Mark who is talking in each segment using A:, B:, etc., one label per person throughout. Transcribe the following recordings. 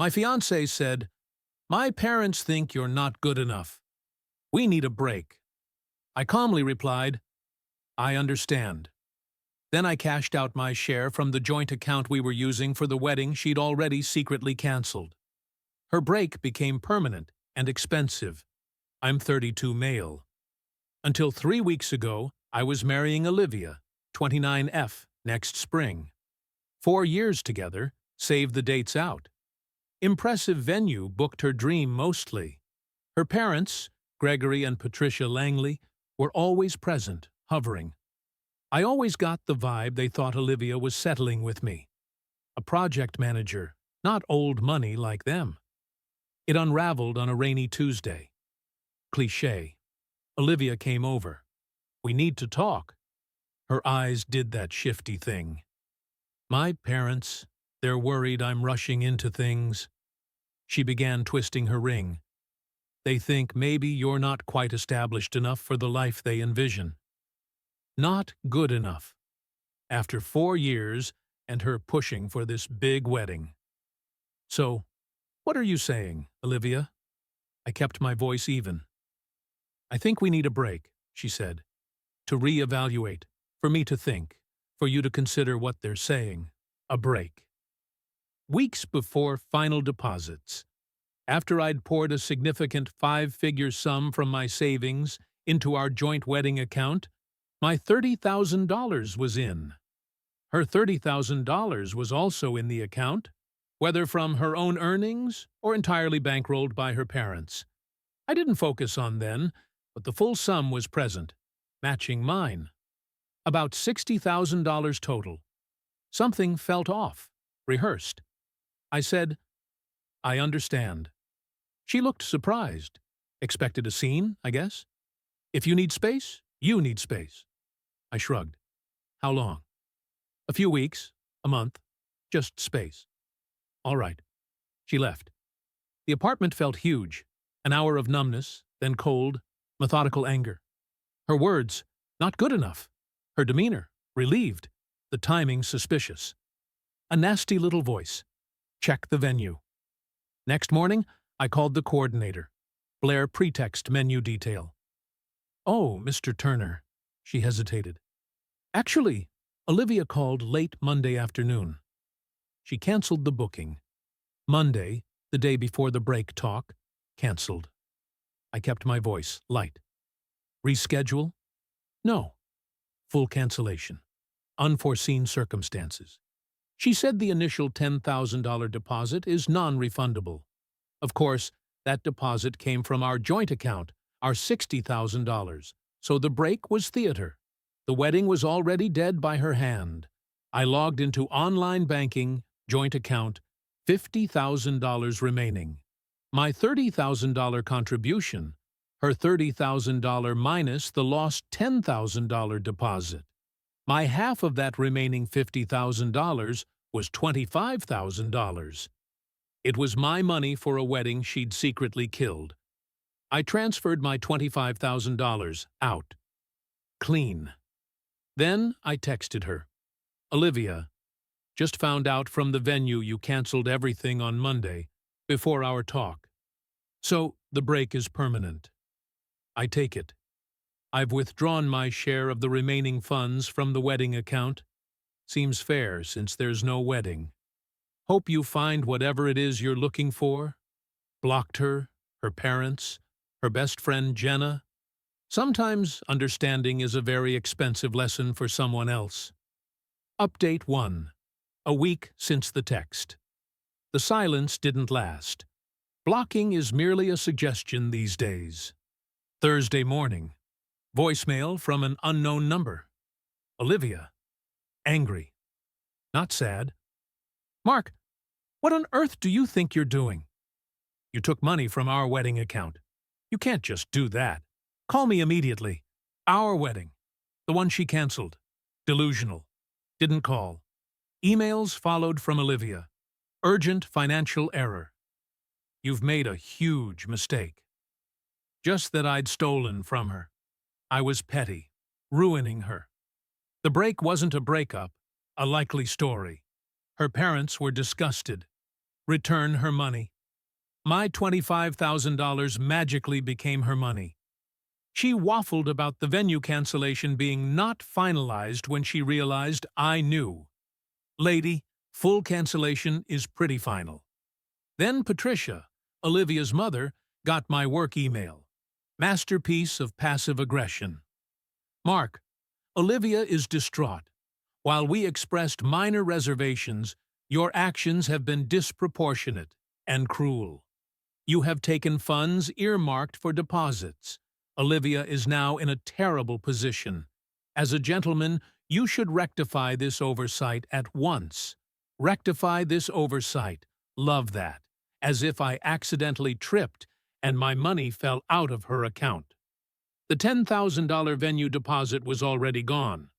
A: My fiancée said, "My parents think you're not good enough. We need a break." I calmly replied, "I understand." Then I cashed out my share from the joint account we were using for the wedding she'd already secretly canceled. Her break became permanent and expensive. I'm 32 male. Until 3 weeks ago, I was marrying Olivia, 29F, next spring. 4 years together, save the dates out. Impressive venue booked her dream mostly. Her parents, Gregory and Patricia Langley, were always present, hovering. I always got the vibe they thought Olivia was settling with me. A project manager, not old money like them. It unraveled on a rainy Tuesday. Cliché. Olivia came over. "We need to talk." Her eyes did that shifty thing. "My parents, they're worried I'm rushing into things." She began twisting her ring. "They think maybe you're not quite established enough for the life they envision. Not good enough. After 4 years and her pushing for this big wedding." "So, what are you saying, Olivia?" I kept my voice even. "I think we need a break," she said. "To reevaluate, for me to think, for you to consider what they're saying. A break." Weeks before final deposits, after I'd poured a significant 5-figure sum from my savings into our joint wedding account, my $30,000 was in. Her $30,000 was also in the account, whether from her own earnings or entirely bankrolled by her parents. I didn't focus on then, but the full sum was present, matching mine. About $60,000 total. Something felt off, rehearsed. I said, "I understand." She looked surprised. Expected a scene, I guess. "If you need space, you need space." I shrugged. "How long?" "A few weeks, a month, just space." "All right." She left. The apartment felt huge. An hour of numbness, then cold, methodical anger. Her words, "not good enough." Her demeanor, relieved. The timing suspicious. A nasty little voice. "Check the venue." Next morning, I called the coordinator. Blair pretext menu detail. "Oh, Mr. Turner." She hesitated. "Actually, Olivia called late Monday afternoon." She canceled the booking. Monday, the day before the break talk, canceled. I kept my voice light. "Reschedule?" "No." Full cancellation. Unforeseen circumstances. She said the initial $10,000 deposit is non-refundable. Of course, that deposit came from our joint account, our $60,000, so the break was theater. The wedding was already dead by her hand. I logged into online banking, joint account, $50,000 remaining. My $30,000 contribution, her $30,000 minus the lost $10,000 deposit. My half of that remaining $50,000 was $25,000. It was my money for a wedding she'd secretly killed. I transferred my $25,000 out. Clean. Then I texted her. "Olivia, just found out from the venue you canceled everything on Monday, before our talk. So the break is permanent. I take it. I've withdrawn my share of the remaining funds from the wedding account. Seems fair since there's no wedding. Hope you find whatever it is you're looking for." Blocked her, her parents, her best friend Jenna. Sometimes understanding is a very expensive lesson for someone else. Update 1. A week since the text. The silence didn't last. Blocking is merely a suggestion these days. Thursday morning. Voicemail from an unknown number. Olivia. Angry. Not sad. "Mark, what on earth do you think you're doing? You took money from our wedding account. You can't just do that. Call me immediately. Our wedding. The one she canceled. Delusional. Didn't call." Emails followed from Olivia. Urgent financial error. "You've made a huge mistake." Just that I'd stolen from her. I was petty, ruining her. The break wasn't a breakup, a likely story. Her parents were disgusted. return her money. My $25,000 magically became her money. She waffled about the venue cancellation being not finalized when she realized I knew. Lady, full cancellation is pretty final. Then Patricia, Olivia's mother, got my work email. Masterpiece of passive aggression. Mark, Olivia is distraught. While we expressed minor reservations, your actions have been disproportionate and cruel. You have taken funds earmarked for deposits. Olivia is now in a terrible position. As a gentleman, you should rectify this oversight at once. Rectify this oversight. Love that. As if I accidentally tripped and my money fell out of her account. The $10,000 venue deposit was already gone.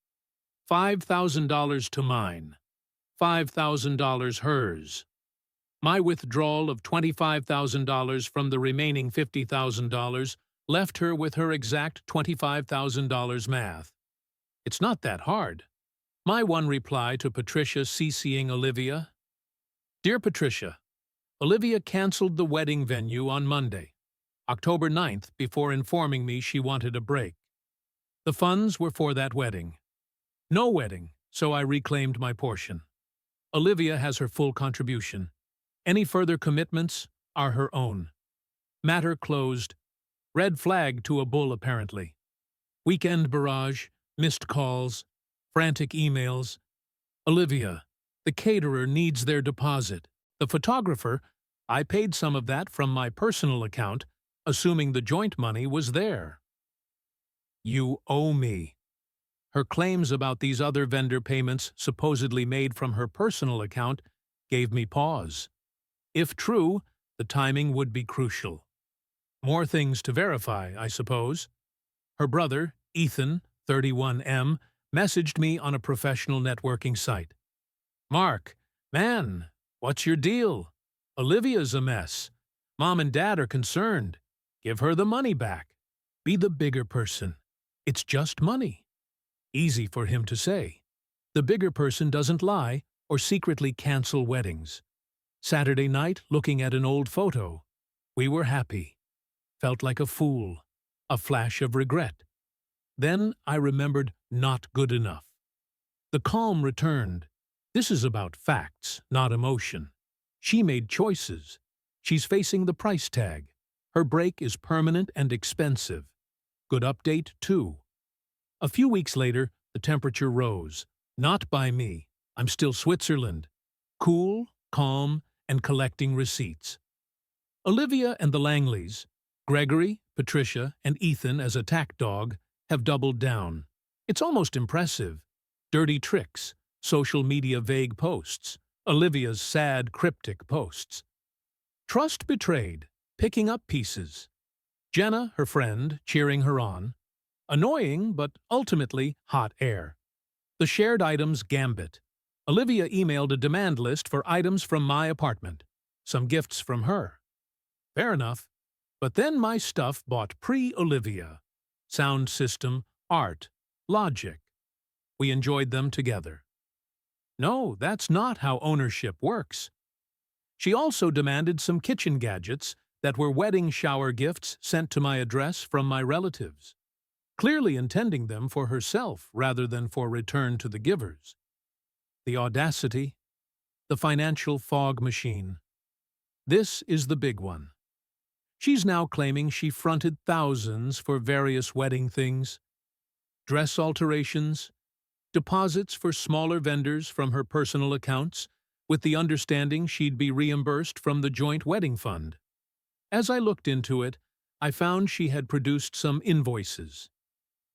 A: $5,000 to mine. $5,000 hers. My withdrawal of $25,000 from the remaining $50,000 left her with her exact $25,000 math. It's not that hard. My one reply to Patricia CCing Olivia. Dear Patricia, Olivia canceled the wedding venue on Monday, October 9th, before informing me she wanted a break. The funds were for that wedding. No wedding, so I reclaimed my portion. Olivia has her full contribution. Any further commitments are her own. Matter closed. Red flag to a bull, apparently. Weekend barrage, missed calls, frantic emails. Olivia, the caterer needs their deposit. The photographer, I paid some of that from my personal account, assuming the joint money was there. You owe me. Her claims about these other vendor payments supposedly made from her personal account gave me pause. If true, the timing would be crucial. More things to verify, I suppose. Her brother, Ethan, 31M, messaged me on a professional networking site. Mark, man, what's your deal? Olivia's a mess. Mom and Dad are concerned. Give her the money back. Be the bigger person. It's just money. Easy for him to say. The bigger person doesn't lie or secretly cancel weddings. Saturday night, looking at an old photo. We were happy. Felt like a fool. A flash of regret. Then I remembered not good enough. The calm returned. This is about facts, not emotion. She made choices. She's facing the price tag. Her break is permanent and expensive. Good update, too. A few weeks later, the temperature rose. Not by me. I'm still Switzerland. Cool, calm, and collecting receipts. Olivia and the Langleys, Gregory, Patricia, and Ethan as attack dog, have doubled down. It's almost impressive. Dirty tricks, social media vague posts, Olivia's sad, cryptic posts. Trust betrayed, picking up pieces. Jenna, her friend, cheering her on. Annoying, but ultimately hot air. The shared items gambit. Olivia emailed a demand list for items from my apartment. Some gifts from her. Fair enough. But then my stuff bought pre-Olivia. Sound system, art, logic. We enjoyed them together. No, that's not how ownership works. She also demanded some kitchen gadgets that were wedding shower gifts sent to my address from my relatives, clearly intending them for herself rather than for return to the givers. The audacity, the financial fog machine. This is the big one. She's now claiming she fronted thousands for various wedding things, dress alterations, deposits for smaller vendors from her personal accounts, with the understanding she'd be reimbursed from the joint wedding fund. As I looked into it, I found she had produced some invoices.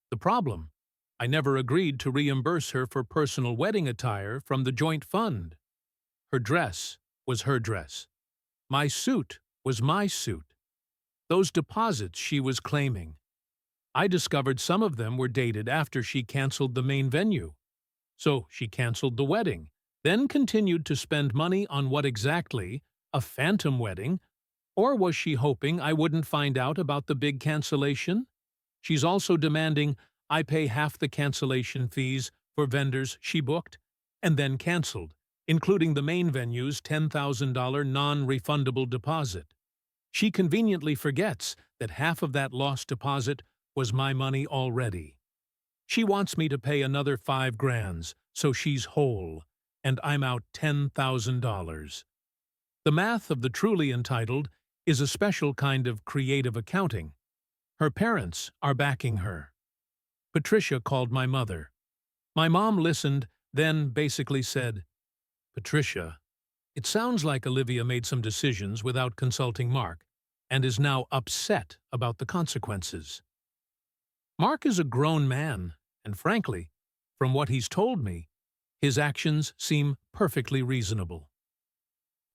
A: The problem, I never agreed to reimburse her for personal wedding attire from the joint fund. Her dress was her dress. My suit was my suit. Those deposits she was claiming. I discovered some of them were dated after she canceled the main venue. So she canceled the wedding, then continued to spend money on what exactly? A phantom wedding? Or was she hoping I wouldn't find out about the big cancellation? She's also demanding I pay half the cancellation fees for vendors she booked and then canceled, including the main venue's $10,000 non-refundable deposit. She conveniently forgets that half of that lost deposit was my money already. She wants me to pay another $5,000, so she's whole, and I'm out $10,000. The math of the truly entitled is a special kind of creative accounting. Her parents are backing her. Patricia called my mother. My mom listened, then basically said, "Patricia, it sounds like Olivia made some decisions without consulting Mark and is now upset about the consequences." Mark is a grown man, and frankly, from what he's told me, his actions seem perfectly reasonable.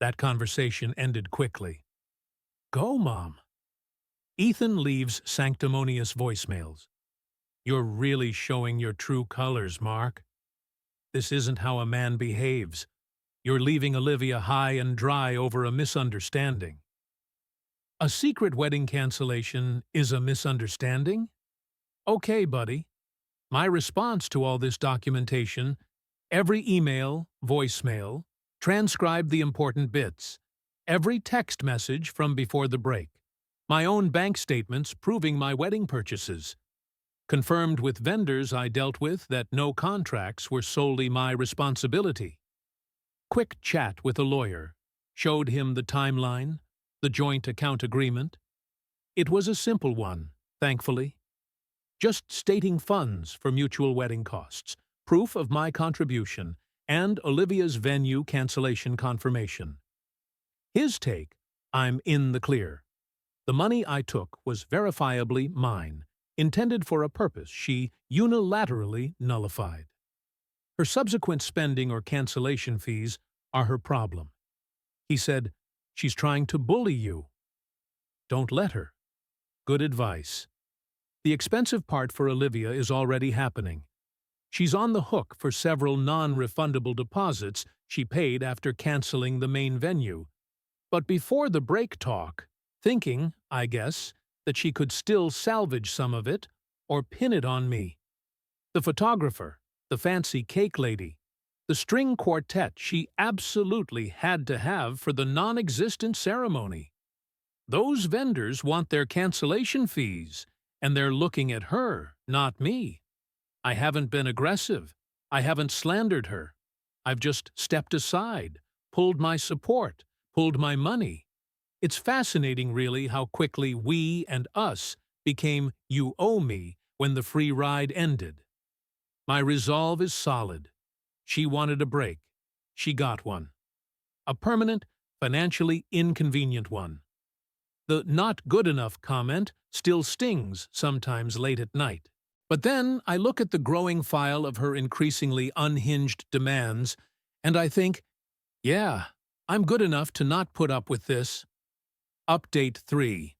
A: That conversation ended quickly. "Go, Mom." Ethan leaves sanctimonious voicemails. "You're really showing your true colors, Mark. This isn't how a man behaves. You're leaving Olivia high and dry over a misunderstanding." A secret wedding cancellation is a misunderstanding? Okay, buddy. My response to all this documentation, every email, voicemail, transcribed the important bits, every text message from before the break, my own bank statements proving my wedding purchases, confirmed with vendors I dealt with that no contracts were solely my responsibility. Quick chat with a lawyer, showed him the timeline, the joint account agreement. It was a simple one, thankfully. Just stating funds for mutual wedding costs, proof of my contribution, and Olivia's venue cancellation confirmation. His take, I'm in the clear. The money I took was verifiably mine, intended for a purpose she unilaterally nullified. Her subsequent spending or cancellation fees are her problem. He said, "She's trying to bully you." Don't let her. Good advice. The expensive part for Olivia is already happening. She's on the hook for several non-refundable deposits she paid after canceling the main venue. But before the break talk, thinking, I guess, that she could still salvage some of it or pin it on me. The photographer, the fancy cake lady, the string quartet she absolutely had to have for the non-existent ceremony. Those vendors want their cancellation fees, and they're looking at her, not me. I haven't been aggressive. I haven't slandered her. I've just stepped aside, pulled my support, pulled my money. It's fascinating, really, how quickly we and us became "you owe me" when the free ride ended. My resolve is solid. She wanted a break. She got one. A permanent, financially inconvenient one. The "not good enough" comment still stings sometimes late at night. But then I look at the growing file of her increasingly unhinged demands, and I think, yeah, I'm good enough to not put up with this. Update 3.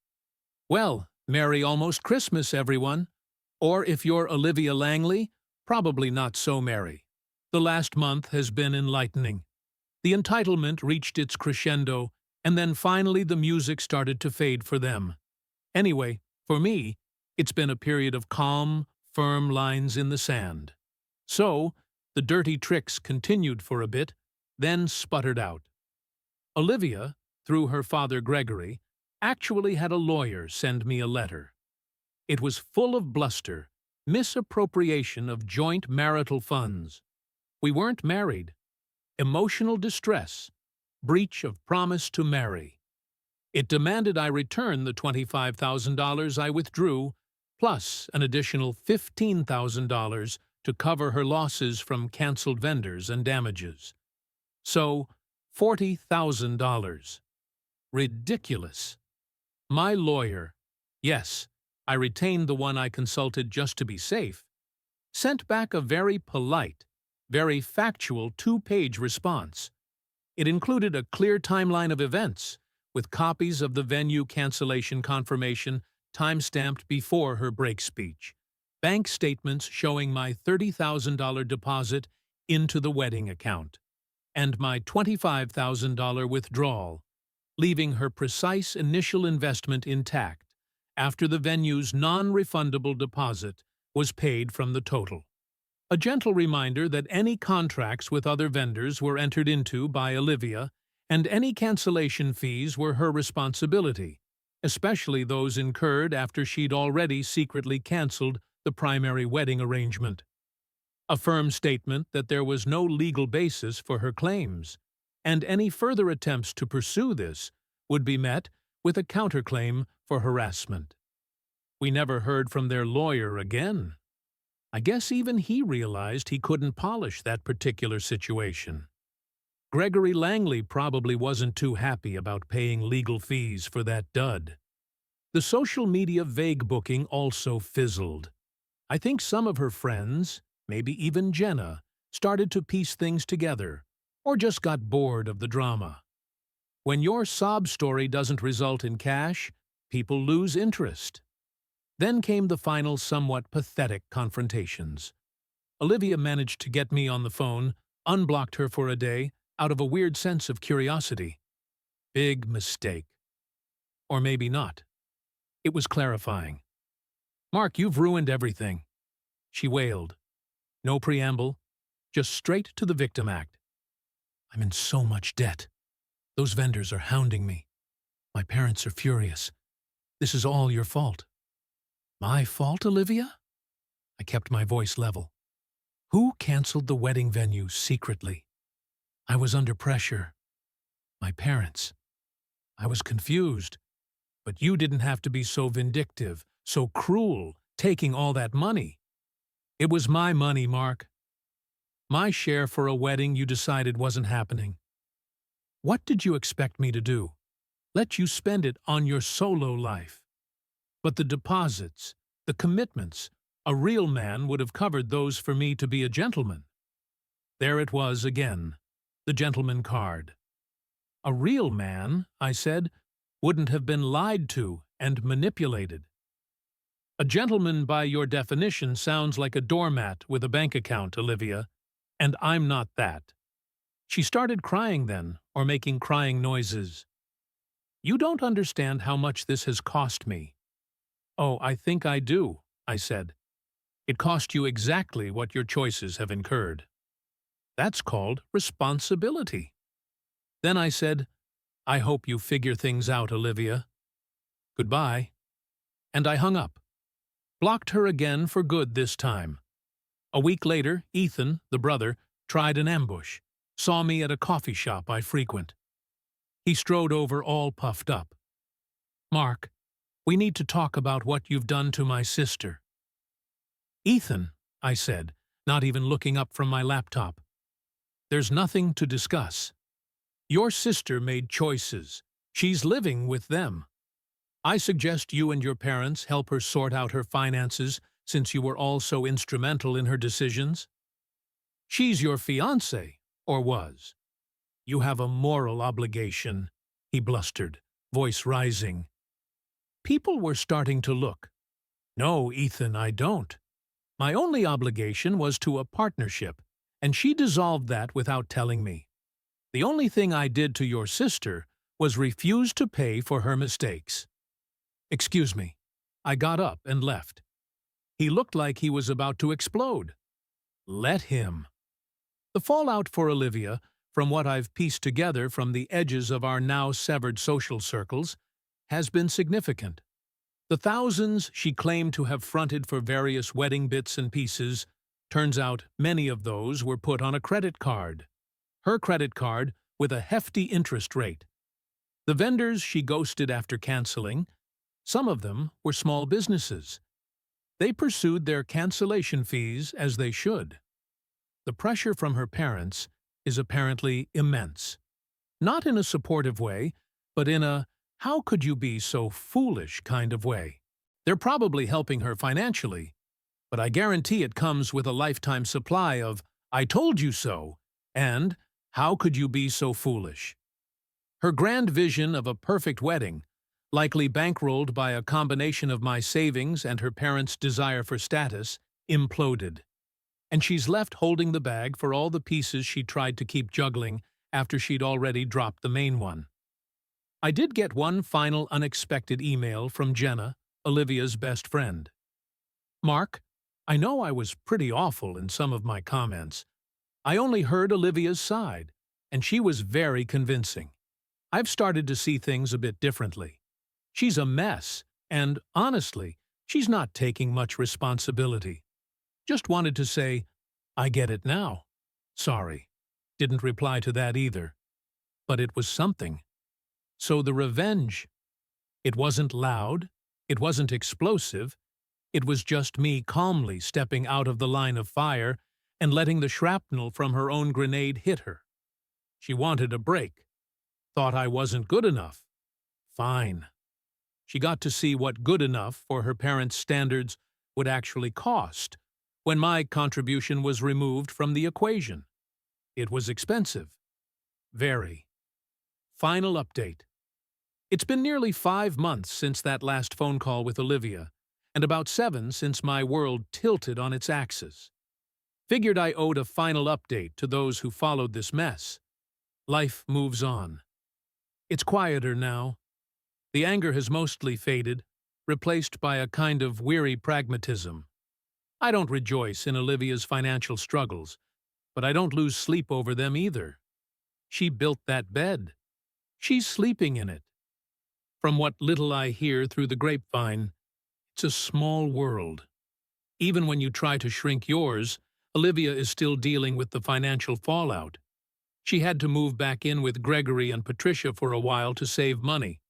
A: Well, Merry almost Christmas, everyone. Or if you're Olivia Langley, probably not so merry. The last month has been enlightening. The entitlement reached its crescendo, and then finally the music started to fade for them. Anyway, for me, it's been a period of calm, firm lines in the sand. So, the dirty tricks continued for a bit, then sputtered out. Olivia, through her father Gregory, actually had a lawyer send me a letter. It was full of bluster, misappropriation of joint marital funds. We weren't married. Emotional distress, breach of promise to marry. It demanded I return the $25,000 I withdrew, plus an additional $15,000 to cover her losses from canceled vendors and damages. So, $40,000. Ridiculous. My lawyer, yes, I retained the one I consulted just to be safe, sent back a very polite, very factual 2-page response. It included a clear timeline of events, with copies of the venue cancellation confirmation time-stamped before her break speech, bank statements showing my $30,000 deposit into the wedding account, and my $25,000 withdrawal, leaving her precise initial investment intact after the venue's non-refundable deposit was paid from the total. A gentle reminder that any contracts with other vendors were entered into by Olivia, and any cancellation fees were her responsibility, especially those incurred after she'd already secretly cancelled the primary wedding arrangement. A firm statement that there was no legal basis for her claims, and any further attempts to pursue this would be met with a counterclaim for harassment. We never heard from their lawyer again. I guess even he realized he couldn't polish that particular situation. Gregory Langley probably wasn't too happy about paying legal fees for that dud. The social media vague booking also fizzled. I think some of her friends, maybe even Jenna, started to piece things together, or just got bored of the drama. When your sob story doesn't result in cash, people lose interest. Then came the final, somewhat pathetic confrontations. Olivia managed to get me on the phone, unblocked her for a day, out of a weird sense of curiosity. Big mistake. Or maybe not. It was clarifying. "Mark, you've ruined everything," she wailed. No preamble, just straight to the victim act. "I'm in so much debt. Those vendors are hounding me. My parents are furious. This is all your fault." "My fault, Olivia?" I kept my voice level. "Who canceled the wedding venue secretly? I was under pressure. My parents. I was confused. But you didn't have to be so vindictive, so cruel, taking all that money. It was my money, Mark. My share for a wedding you decided wasn't happening. What did you expect me to do? Let you spend it on your solo life? But the deposits, the commitments, a real man would have covered those for me to be a gentleman." There it was again, the gentleman card. "A real man," I said, "wouldn't have been lied to and manipulated. A gentleman, by your definition, sounds like a doormat with a bank account, Olivia, and I'm not that." She started crying then, or making crying noises. "You don't understand how much this has cost me." "Oh, I think I do," I said. "It cost you exactly what your choices have incurred. That's called responsibility." Then I said, "I hope you figure things out, Olivia. Goodbye." And I hung up. Blocked her again for good this time. A week later, Ethan, the brother, tried an ambush, saw me at a coffee shop I frequent. He strode over all puffed up. "Mark, we need to talk about what you've done to my sister." "Ethan," I said, not even looking up from my laptop. "There's nothing to discuss. Your sister made choices. She's living with them. I suggest you and your parents help her sort out her finances since you were all so instrumental in her decisions. She's your fiancée, or was. You have a moral obligation," he blustered, voice rising. People were starting to look. "No, Ethan, I don't. My only obligation was to a partnership, and she dissolved that without telling me. The only thing I did to your sister was refuse to pay for her mistakes." "Excuse me." I got up and left. He looked like he was about to explode. Let him. The fallout for Olivia, from what I've pieced together from the edges of our now severed social circles, has been significant. The thousands she claimed to have fronted for various wedding bits and pieces, turns out many of those were put on a credit card. Her credit card with a hefty interest rate. The vendors she ghosted after canceling, some of them were small businesses. They pursued their cancellation fees as they should. The pressure from her parents is apparently immense. Not in a supportive way, but in a "how could you be so foolish" kind of way. They're probably helping her financially, but I guarantee it comes with a lifetime supply of "I told you so" and "how could you be so foolish." Her grand vision of a perfect wedding, likely bankrolled by a combination of my savings and her parents' desire for status, imploded. And she's left holding the bag for all the pieces she tried to keep juggling after she'd already dropped the main one. I did get one final unexpected email from Jenna, Olivia's best friend. "Mark, I know I was pretty awful in some of my comments. I only heard Olivia's side, and she was very convincing. I've started to see things a bit differently. She's a mess, and honestly, she's not taking much responsibility. Just wanted to say, I get it now. Sorry. Didn't reply to that either. But it was something. So the revenge. It wasn't loud. It wasn't explosive. It was just me calmly stepping out of the line of fire and letting the shrapnel from her own grenade hit her. She wanted a break. Thought I wasn't good enough. Fine. She got to see what good enough for her parents' standards would actually cost when my contribution was removed from the equation. It was expensive. Very. Final update. It's been nearly 5 months since that last phone call with Olivia, and about 7 since my world tilted on its axis. Figured I owed a final update to those who followed this mess. Life moves on. It's quieter now. The anger has mostly faded, replaced by a kind of weary pragmatism. I don't rejoice in Olivia's financial struggles, but I don't lose sleep over them either. She built that bed. She's sleeping in it. From what little I hear through the grapevine, it's a small world. Even when you try to shrink yours, Olivia is still dealing with the financial fallout. She had to move back in with Gregory and Patricia for a while to save money,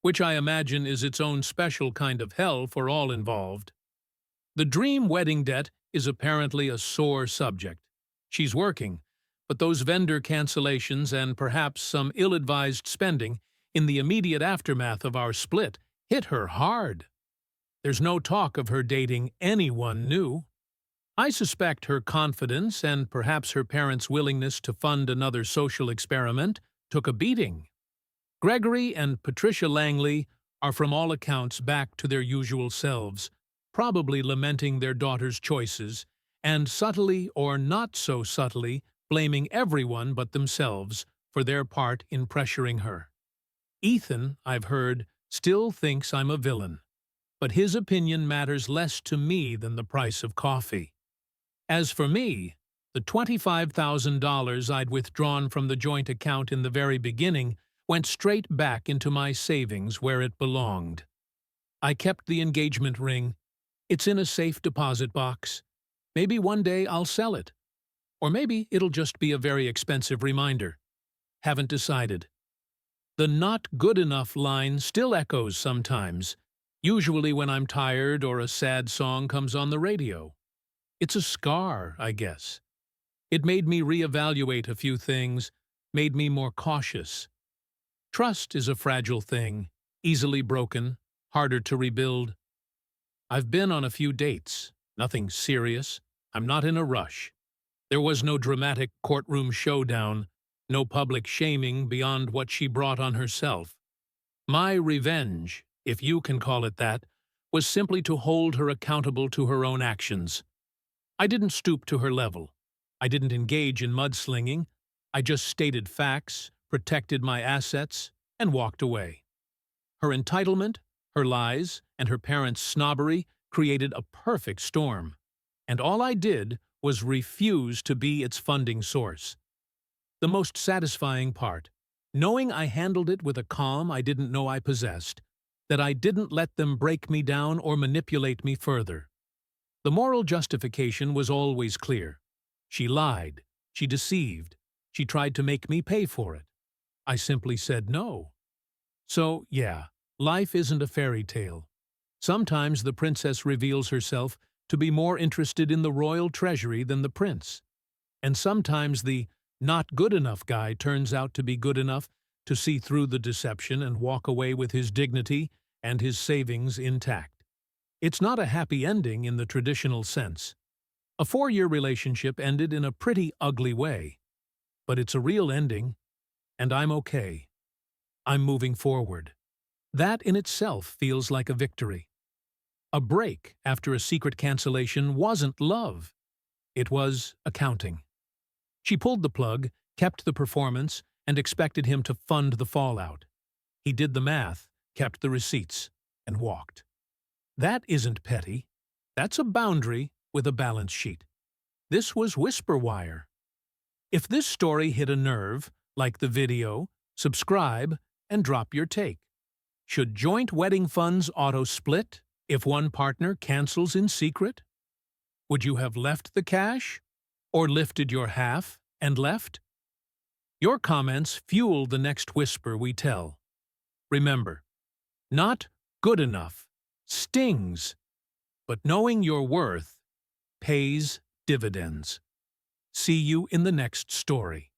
A: which I imagine is its own special kind of hell for all involved. The dream wedding debt is apparently a sore subject. She's working, but those vendor cancellations and perhaps some ill-advised spending in the immediate aftermath of our split hit her hard. There's no talk of her dating anyone new. I suspect her confidence and perhaps her parents' willingness to fund another social experiment took a beating. Gregory and Patricia Langley are from all accounts back to their usual selves, probably lamenting their daughter's choices, and subtly or not so subtly blaming everyone but themselves for their part in pressuring her. Ethan, I've heard, still thinks I'm a villain, but his opinion matters less to me than the price of coffee. As for me, the $25,000 I'd withdrawn from the joint account in the very beginning went straight back into my savings where it belonged. I kept the engagement ring. It's in a safe deposit box. Maybe one day I'll sell it. Or maybe it'll just be a very expensive reminder. Haven't decided. The "not good enough" line still echoes sometimes, usually when I'm tired or a sad song comes on the radio. It's a scar, I guess. It made me reevaluate a few things, made me more cautious. Trust is a fragile thing, easily broken, harder to rebuild. I've been on a few dates, nothing serious. I'm not in a rush. There was no dramatic courtroom showdown, no public shaming beyond what she brought on herself. My revenge, if you can call it that, was simply to hold her accountable to her own actions. I didn't stoop to her level. I didn't engage in mudslinging. I just stated facts, protected my assets, and walked away. Her entitlement, her lies, and her parents' snobbery created a perfect storm, and all I did was refuse to be its funding source. The most satisfying part, knowing I handled it with a calm I didn't know I possessed, that I didn't let them break me down or manipulate me further. The moral justification was always clear. She lied, she deceived, she tried to make me pay for it. I simply said no. So, yeah, life isn't a fairy tale. Sometimes the princess reveals herself to be more interested in the royal treasury than the prince. And sometimes the not good enough guy turns out to be good enough to see through the deception and walk away with his dignity and his savings intact. It's not a happy ending in the traditional sense. A 4-year relationship ended in a pretty ugly way. But it's a real ending, and I'm okay. I'm moving forward. That in itself feels like a victory. A break after a secret cancellation wasn't love. It was accounting. She pulled the plug, kept the performance, and expected him to fund the fallout. He did the math, kept the receipts, and walked. That isn't petty. That's a boundary, with a balance sheet. This was Whisper Wire. If this story hit a nerve, like the video, subscribe, and drop your take. Should joint wedding funds auto-split if one partner cancels in secret? Would you have left the cash? Or lifted your half and left? Your comments fuel the next whisper we tell. Remember, not good enough stings, but knowing your worth pays dividends. See you in the next story.